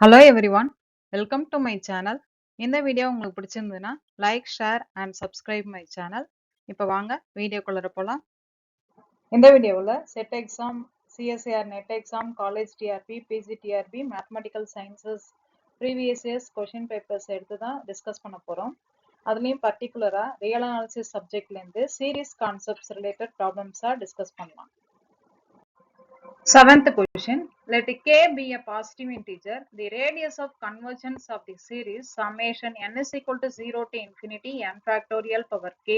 Hello everyone, welcome to my channel. இந்த video உங்களுக்கு பிடிச்சிருந்ததுன்னா like, share and subscribe my channel. இப்போ வாங்க வீடியோக்குள்ள போகலாம். இந்த வீடியோவில் SET exam, CSIR NET exam, college TRB, PG TRB, mathematical sciences previous years question papers எடுத்து தான் டிஸ்கஸ் பண்ண போகிறோம். அதுலேயும் பர்டிகுலராக ரியல் அனாலிசிஸ் சப்ஜெக்ட்லேருந்து சீரீஸ் கான்செப்ட்ஸ் ரிலேட்டட் ப்ராப்ளம்ஸாக டிஸ்கஸ் பண்ணலாம். Seventh question, let k be a positive integer. The radius of convergence of the series summation n is equal to 0 to infinity n factorial power k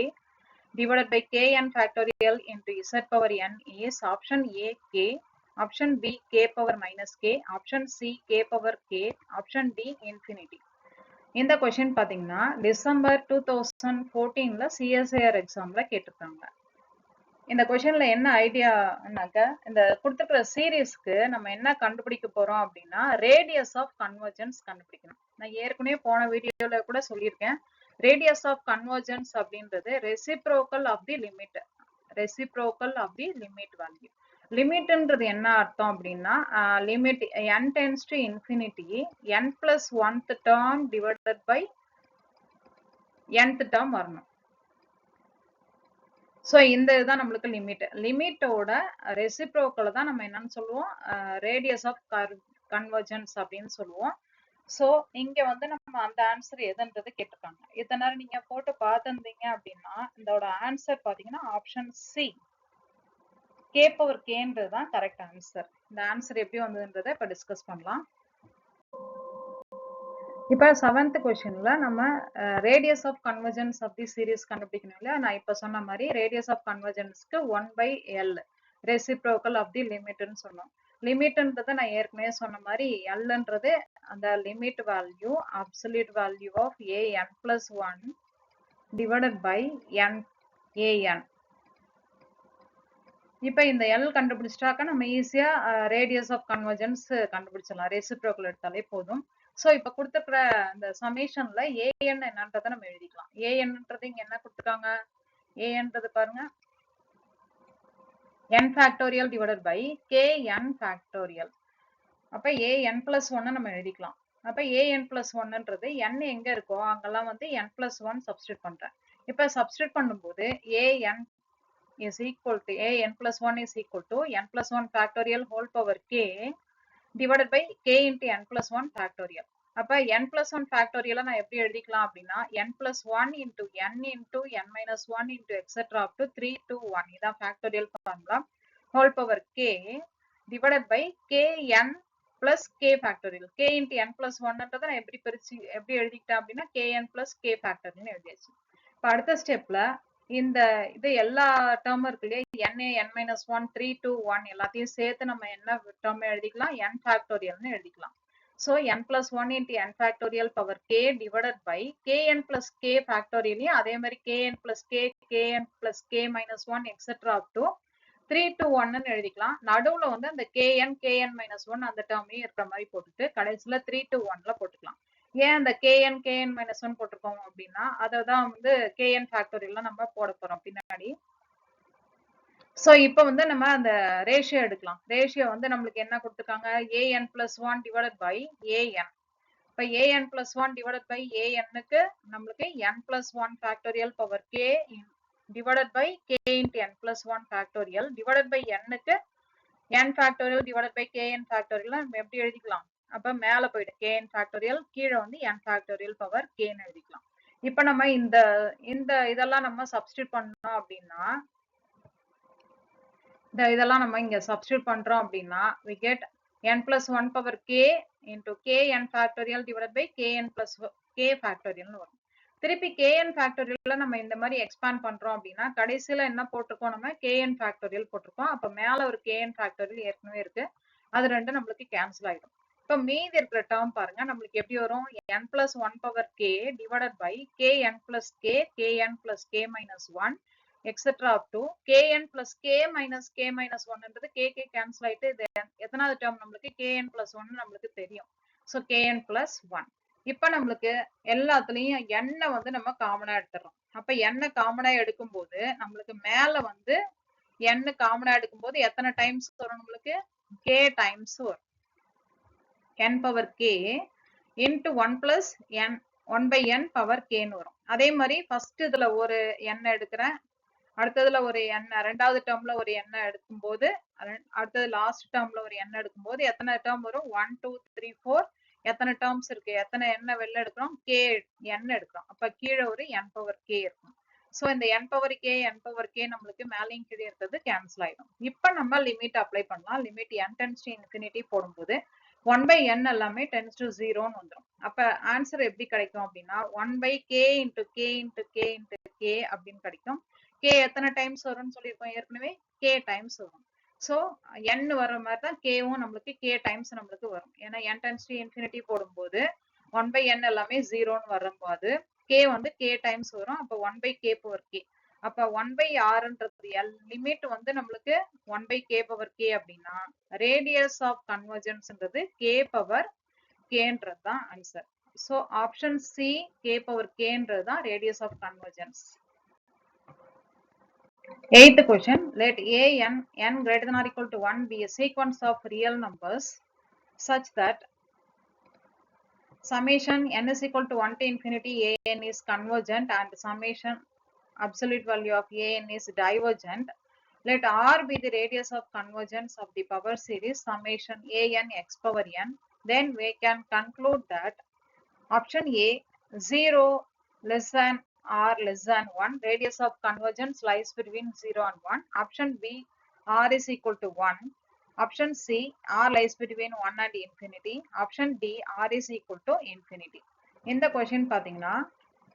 divided by k n factorial into z power n is option A k, option B k power minus k, option C k power k, option D infinity. இந்த question பாத்தீங்கன்னா December 2014ல CSIR எக்ஸாம்ல கேட்டிருக்காங்க. இந்த கொஸ்டின்ல என்ன ஐடியானாக்க, இந்த கொடுத்துருக்கிற சீரீஸ்க்கு நம்ம என்ன கண்டுபிடிக்க போறோம் அப்படின்னா ரேடியஸ் ஆஃப் கன்வர்ஜென்ஸ் கண்டுபிடிக்கணும். நான் ஏற்கனவே போன வீடியோல கூட சொல்லியிருக்கேன். ரேடியஸ் ஆஃப் கன்வர்ஜென்ஸ் அப்படின்றது reciprocal of the limit, reciprocal of the limit value. லிமிட்ன்றது என்ன அர்த்தம் அப்படின்னா limit n tends to infinity n plus 1th term divided by nth term வரணும். ஸோ இந்த இதுதான் நம்மளுக்கு லிமிட். லிமிட்டோட ரெசிப்ரோக்கலை தான் நம்ம என்னன்னு சொல்லுவோம், ரேடியஸ் ஆஃப் கன்வர்ஜென்ஸ் அப்படின்னு சொல்லுவோம். ஸோ இங்க வந்து நம்ம அந்த ஆன்சர் எதுன்றது கேட்டிருக்காங்க. இத்தனை நேரம் நீங்க போட்டு பார்த்துருந்தீங்க அப்படின்னா இதோட ஆன்சர் பாத்தீங்கன்னா ஆப்ஷன் சி கே பவர் கேன்றது தான் கரெக்ட் ஆன்சர். இந்த ஆன்சர் எப்படி வந்ததுன்றதை இப்ப டிஸ்கஸ் பண்ணலாம். இப்போ 7th கொஸ்டின்ல நம்ம radius of convergence of the series கண்டுபிடிக்கணும் இல்லையா. நான் இப்போ சொன்ன மாதிரி ரேடியஸ் ஆஃப் கன்வர்ஜென்ஸ்க்கு 1/L ரெசிப்ரோக்கல் ஆஃப் தி லிமிட்னு சொன்னோம். லிமிட்ன்றதை நான் ஏற்கனவே சொன்ன மாதிரி எல்ன்றது அந்த limit value absolute value of an plus 1 divided by an. இப்போ இந்த எல் கண்டுபிடிச்சிட்டாக்க நம்ம ஈஸியா ரேடியஸ் ஆஃப் கன்வர்ஜென்ஸ் கண்டுபிடிச்சிடலாம். ரெசிப்ரோக்கல் எடுத்தாலே போதும். ஸோ இப்போ கொடுத்துருக்கிற இந்த சமேஷன்ல ஏஎன் என்னன்றதை நம்ம எழுதிக்கலாம். ஏஎன்ன்றது இங்க என்ன கொடுத்துருக்காங்க, ஏஎன்றது பாருங்க n factorial divided by kn factorial. அப்ப an பிளஸ் 1 நம்ம எழுதிக்கலாம். அப்ப an பிளஸ் 1ன்றது n எங்க இருக்கோ அங்கெல்லாம் வந்து n பிளஸ் 1 சப்ஸ்டியூட் பண்றேன். இப்ப சப்ஸ்டியூட் பண்ணும்போது an is equal to an plus 1 is equal to n plus 1 factorial whole power k divided by k into n plus 1 factorial. அப்ப n plus 1 factorial நான் எப்படி எழுதிக்கலாம் அப்படின்னா n plus 1 into n minus 1 into etc up to 3 to 1 இதான் factorial formula. whole power k divided by kn plus k factorial. k into n plus 1ன்றதை நான் எப்படி எழுதிக்கிட்டேன் அப்படின்னா kn plus k factorial எழுதியாச்சு. இப்போ அடுத்த ஸ்டெப்ல இந்த இது எல்லா டேர்மும் இருக்கு இல்லையா, n n minus 1 3 2 1 எல்லாத்தையும் சேர்த்து நம்ம என்ன டேர்ம் எழுதிக்கலாம், n ஃபேக்டோரியல்னு எழுதிக்கலாம். So n plus 1 into n factorial power k divided by kn plus k ஃபேக்டோரியலையும் அதே மாதிரி kn plus k, kn plus k minus 1 etc up to 3 to 1ன்னு எழுதிக்கலாம். நடுவுல வந்து அந்த kn minus 1 அந்த டேர்மையும் இருக்கிற மாதிரி போட்டுட்டு கடைசியில 3 to 1ல போட்டுக்கலாம். ஏன் அந்த kn minus 1 போட்டிருக்கோம் அப்படின்னா அததான் வந்து kn ஃபேக்டோரியல் நம்ம போட போறோம் பின்னாடி. சோ இப்போ வந்து நம்ம அந்த ரேஷியோ எடுக்கலாம். ரேஷியோ வந்து நம்மளுக்கு என்ன கொடுத்துருக்காங்க, an plus 1 divided by an. இப்போ an plus 1 divided by anக்கு நம்மளுக்கு n plus 1 factorial power k divided by k into n plus 1 factorial divided by nக்கு n factorial divided by kn factorial நம்ம எப்படி எழுதிக்கலாம். அப்ப மேல போயிடு kn factorial, கீழே வந்து n factorial power k ன்னு எழுதிக்கலாம். இப்ப நம்ம இந்த இதெல்லாம் நம்ம சப்ஸ்டியூட் பண்ணோம் அப்படின்னா இதெல்லாம் நம்ம இங்க சப்ஸ்டியூட் பண்றோம் அப்படின்னா we get n plus 1 power k into kn factorial divided by kn plus k factorial ன்னு வரும். திருப்பி kn factorial நம்ம இந்த மாதிரி எக்ஸ்பாண்ட் பண்றோம் அப்படின்னா கடைசியில என்ன போட்டிருக்கோம், நம்ம kn factorial போட்டிருக்கோம். அப்ப மேல ஒரு kn factorial ஏற்கனவே இருக்கு, அது ரெண்டும் நம்மளுக்கு கேன்சல் ஆயிடும். இப்ப மீதி இருக்கிற டேர்ம் பாருங்க நம்மளுக்கு எப்படி வரும், n plus 1 power k divided by kn plus k, kn plus k minus 1 etc up to kn plus k minus k minus 1ன்றது k cancel ஆயிட்டு இது எத்தனாவது டேர்ம் நம்மளுக்கு kn plus 1 நம்மளுக்கு தெரியும். So kn plus 1. இப்ப நம்மளுக்கு எல்லாத்துலயும் n வந்து நம்ம காமனா எடுத்துறோம். அப்ப n காமனா எடுக்கும்போது நம்மளுக்கு மேல வந்து n காமனா எடுக்கும்போது எத்தனை டைம்ஸ் வரும், நம்மளுக்கு k டைம்ஸ் வரும். n power k into 1 plus n 1 by n power k ன்னு வரும். அதே மாதிரி ஃபர்ஸ்ட் இதுல ஒரு n எடுக்கிறேன், அடுத்ததுல ஒரு n, ரெண்டாவது டேர்ம்ல ஒரு n எடுக்கும்போது, அடுத்தது லாஸ்ட் டேர்ம்ல ஒரு n எடுக்கும்போது எத்தனை டேர்ம் வரும்? 1 2 3 4 எத்தனை டேர்ம்ஸ் இருக்கு? எத்தனை n வெளில எடுக்கிறோம்? k n எடுக்கிறோம். அப்ப கீழே ஒரு n பவர் k இருக்கும். சோ இந்த n பவர் k நம்மளுக்கு மேலையும் கீழே இருக்கிறது கேன்சல் ஆயிடும். இப்ப நம்ம லிமிட் அப்ளை பண்ணலாம். Limit n tends to infinity போடும்போது 1 by n எல்லாமே tends to 0 ன்னு வந்துரும். அப்ப ஆன்சர் எப்படி கிடைக்கும் அப்படின்னா 1 by k into k into k into k அப்படின்னு கிடைக்கும். k எத்தனை டைம்ஸ் வரும்னு சொல்லியிருக்கோம் ஏற்கனவே? k டைம்ஸ் வரும். சோ n வர மாதிரி தான் k வும் நம்மளுக்கு k டைம்ஸ் நம்மளுக்கு வரும். ஏன்னா n tends to infinity போடும்போது 1 by n எல்லாமே 0 ன்னு வரும்போது k வந்து k டைம்ஸ் வரும். அப்ப 1 by k power k. அப்ப 1 by rன்றது லிமிட் வந்து நம்மளுக்கு 1 by k power k அப்படின்னா ரேடியஸ் ஆஃப் கன்வர்ஜென்ஸ்ன்றது k பவர் kன்றது தான் answer. So option C k power kன்றது தான் radius of convergence. Eighth question, let n greater than or equal to 1 be a sequence of real numbers such that summation n is equal to 1 to infinity an is convergent and summation absolute value of an is divergent. Let r be the radius of convergence of the power series summation an x power n. Then we can conclude that option A 0 less than r less than 1, radius of convergence lies between 0 and 1. Option B r is equal to 1. Option C r lies between 1 and infinity. Option D r is equal to infinity. இந்த question பாத்தீங்கன்னா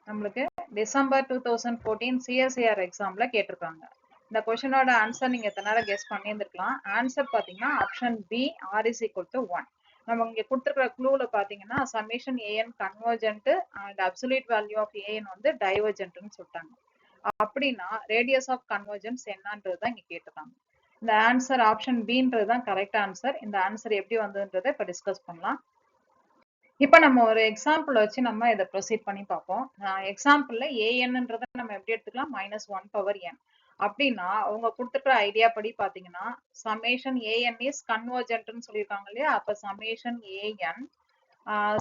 நம்மளுக்கு December 2014 CSIR எக்ஸாம்ல கேட்டிருக்காங்க. இந்த கொஸ்டினோட answer நீங்க எத்தனை நேரம் guess பண்ணியிருந்திருக்கலாம். ஆன்சர் பாத்தீங்கன்னா option B R is equal to 1. நம்ம இங்க கொடுத்துருக்கிற க்ளூல பாத்தீங்கன்னா summation a n convergent and absolute value of a n வந்து டைவர்ஜென்ட்னு சொல்லிட்டாங்க. அப்படின்னா ரேடியஸ் ஆஃப் கன்வர்ஜென்ஸ் என்னன்றது தான் இங்க கேட்டிருக்காங்க. இந்த ஆன்சர் ஆப்ஷன் பின்றது தான் கரெக்ட் ஆன்சர். இந்த ஆன்சர் எப்படி வந்ததுன்றதை இப்ப டிஸ்கஸ் பண்ணலாம். இப்ப நம்ம ஒரு எக்ஸாம்பிள் வச்சு நம்ம இதை ப்ரொசீட் பண்ணி பார்ப்போம். எக்ஸாம்பிள்ல ஏஎன்ன்றதை நம்ம எப்படி எடுத்துக்கலாம்? -1 பவர் n. அப்படின்னா அவங்க கொடுத்துருக்கிற ஐடியா படி பாத்தீங்கன்னா சம்மேஷன் ஏஎன் இஸ் கன்வர்ஜென்ட்னு சொல்லியிருக்காங்க இல்லையா? அப்ப சம்மேஷன் ஏஎன்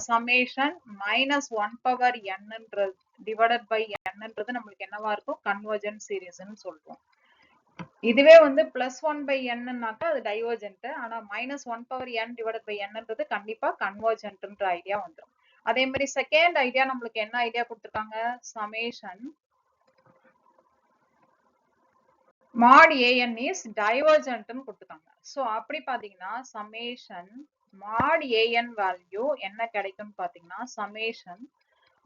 சம்மேஷன் -1 பவர் nன்றது டிவைடட் பை nன்றது நம்மளுக்கு என்னவா இருக்கும்? கன்வர்ஜென்ட் சீரீஸ்ன்னு சொல்றோம். இதுவே வந்து +1 by nன்னாக்கா அது டைவர்ஜென்ட். ஆனா -1 பவர் n டிவைடட் பை nன்றது கண்டிப்பா கன்வர்ஜென்ட்ன்ற ஐடியா வந்துடும். அதே மாதிரி செகண்ட் ஐடியா நம்மளுக்கு என்ன ஐடியா கொடுத்துருக்காங்க? சமேஷன் mod an இஸ் டைவர்ஜென்ட்னு கொடுத்துருக்காங்க. சோ அப்படி பாத்தீங்கன்னா சமேஷன் mod an வேல்யூ என்ன கிடைக்கும்னு பாத்தீங்கன்னா சமேஷன்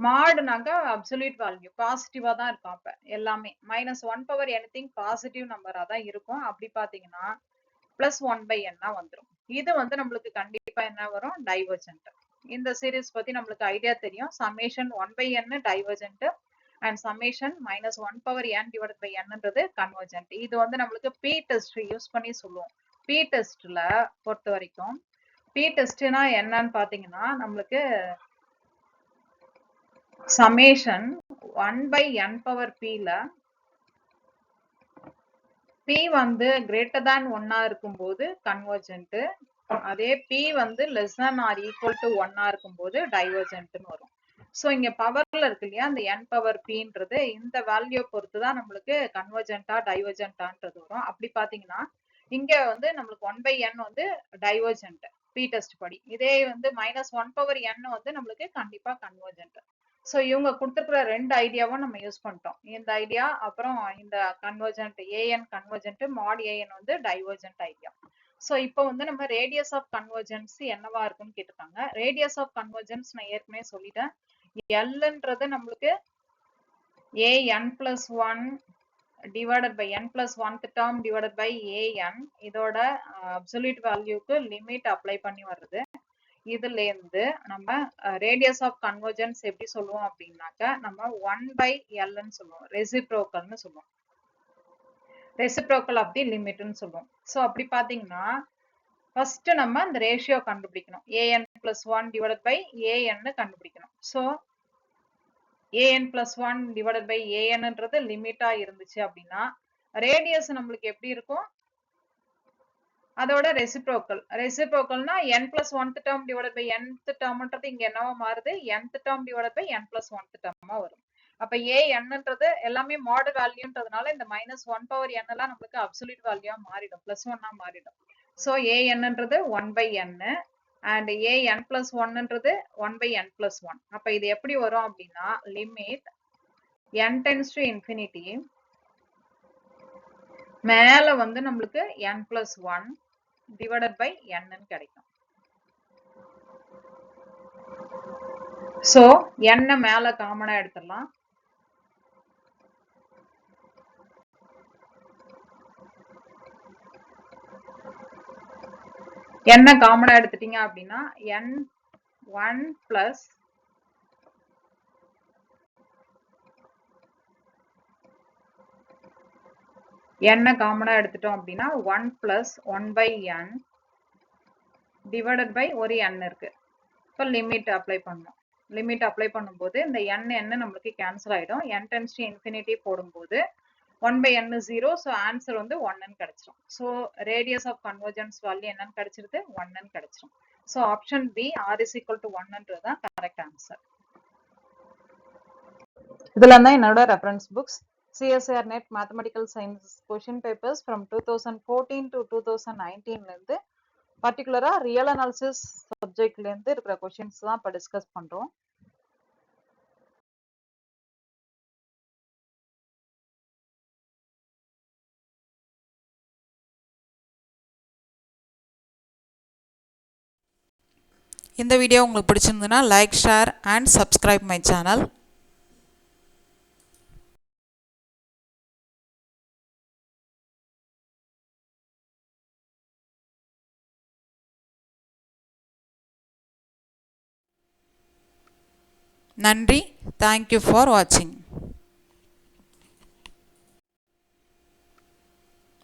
மாடுனாக்க அப்சல்யூட் வேல்யூ பாசிட்டிவா தான் இருக்கும். அப்ப எல்லாமே -1 பவர் எனிதிங் பாசிட்டிவ் நம்பரா தான் இருக்கும். அப்படி பாத்தீங்கன்னா +1 by n வந்துரும். இது வந்து நம்மளுக்கு கண்டிப்பா என்ன வரும்? டைவர்ஜென்ட். இந்த சீரிஸ் பத்தி நம்மளுக்கு ஐடியா தெரியும். Summation 1 by n divergent and summation -1 power n divided by nன்றது கன்வர்ஜென்ட். இது வந்து நம்மளுக்கு பி டெஸ்ட் யூஸ் பண்ணி சொல்லுவோம். பி டெஸ்ட்ல பொறுத்த வரைக்கும் பி டெஸ்ட்னா என்னன்னு பாத்தீங்கன்னா நம்மளுக்கு summation 1 by n power p ல p வந்து greater than 1 இருக்கும்போது கன்வர்ஜென்ட், அதே p வந்து less than or equal to 1 இருக்கும்போது டைவர்ஜென்ட்னு வரும். சோ இங்க பவர்ல இருக்கு இல்லையா? அந்த n பவர் pன்றது இந்த வேல்யூ பொறுத்து தான் நம்மளுக்கு கன்வர்ஜென்ட்டா டைவர்ஜென்ட்டான்றது வரும். அப்படி பாத்தீங்கன்னா இங்க வந்து நம்மளுக்கு 1 by n வந்து டைவர்ஜென்ட் p டெஸ்ட் படி. இதே வந்து -1 பவர் n வந்து நம்மளுக்கு கண்டிப்பா கன்வர்ஜென்ட். சோ இவங்க கொடுத்துருக்கிற ரெண்டு ஐடியாவும் நம்ம யூஸ் பண்ணிட்டோம். இந்த ஐடியா அப்புறம் இந்த convergent AN convergent mod an வந்து டைவர்ஜென்ட் ஐடியா. சோ இப்போ வந்து நம்ம ரேடியஸ் ஆஃப் கன்வர்ஜென்ஸ் என்னவா இருக்குன்னு கேட்டிருக்காங்க. ரேடியஸ் ஆஃப் கன்வர்ஜென்ஸ் நான் ஏற்கனவே சொல்லிட்டேன். எல்ன்றது நம்மளுக்கு an+1 divided by n+1th term divided by an இதோட அப்சல்யூட் வேல்யூக்கு லிமிட் அப்ளை பண்ணி வருது. இதுல இருந்து நம்ம ரேடியஸ் ஆஃப் கன்வர்ஜென்ஸ் எப்படி சொல்லுவோம் அப்படின்னாக்க நம்ம 1 by l ன்னு சொல்லுவோம். ரெசிப்ரோக்கல்னு சொல்லுவோம். ரெசிப்ரோக்கல் ஆஃப் தி லிமிட்னு சொல்லுவோம். சோ அப்படி பாத்தீங்கன்னா ஃபர்ஸ்ட் நம்ம இந்த ரேஷியோ கண்டுபிடிக்கணும். an+1 டிவைடட் பை an கண்டுபிடிக்கணும். சோ an+1 டிவைடட் பை anன்றது லிமிட்டா இருந்துச்சு அப்படின்னா ரேடியஸ் நம்மளுக்கு எப்படி இருக்கும்? அதோட ரெசிப்ரோக்கல்னா n plus 1th term divided by nth termன்றது இங்க என்னவா மாறுது nth term divided by n plus 1th termமா வரும். அப்ப a(n)ன்றது எல்லாமே mod வேல்யூன்றதுனால இந்த -1 power n எல்லாம் நமக்கு அப்சல்யூட் வேல்யூவா மாறிடும், +1 மாறிடும். சோ a(n)ன்றது 1/n and a(n plus 1)ன்றது 1/n plus 1. அப்ப இது எப்படி வரும் அப்படின்னா limit n tends to infinity, மேல வந்து நம்மளுக்கு n plus 1 divided by n ன்னு கிடைக்கும். சோ n மேல காமனா எடுத்துடலாம். n காமனா எடுத்துட்டீங்க அப்படின்னா n1 plus n காமனா எடுத்துட்டோம் அப்படின்னா 1 plus 1/n divided by ஒரு n இருக்கு. இப்போ லிமிட் அப்ளை பண்ணணும். லிமிட் அப்ளை பண்ணும்போது இந்த n நம்மளுக்கு கேன்சல் ஆயிடும். n tends to infinity போடும்போது 1/n 0, ஸோ ஆன்சர் வந்து 1ன்னு கிடைச்சிடும். So radius of convergence value என்னன்னு கிடைச்சிருது 1ன்னு கிடைச்சிடும். So option B r is equal to 1ன்றது தான் கரெக்ட் ஆன்சர். இதெல்லாம் தான் என்னோட reference books. CSIR NET mathematical science question papers from 2014 to 2019 இருந்து பர்டிகுலரா ரியல் அனாலிசிஸ் சப்ஜெக்ட்ல இருந்து இருக்கிற கொஷின்ஸ் தான் இப்ப டிஸ்கஸ் பண்றோம். இந்த வீடியோ உங்களுக்கு பிடிச்சிருந்ததுன்னா like, share and subscribe my channel. நன்றி. தேங்க்யூ ஃபார் வாட்சிங்.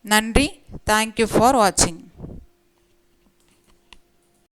நன்றி. தேங்க்யூ ஃபார் வாட்சிங்.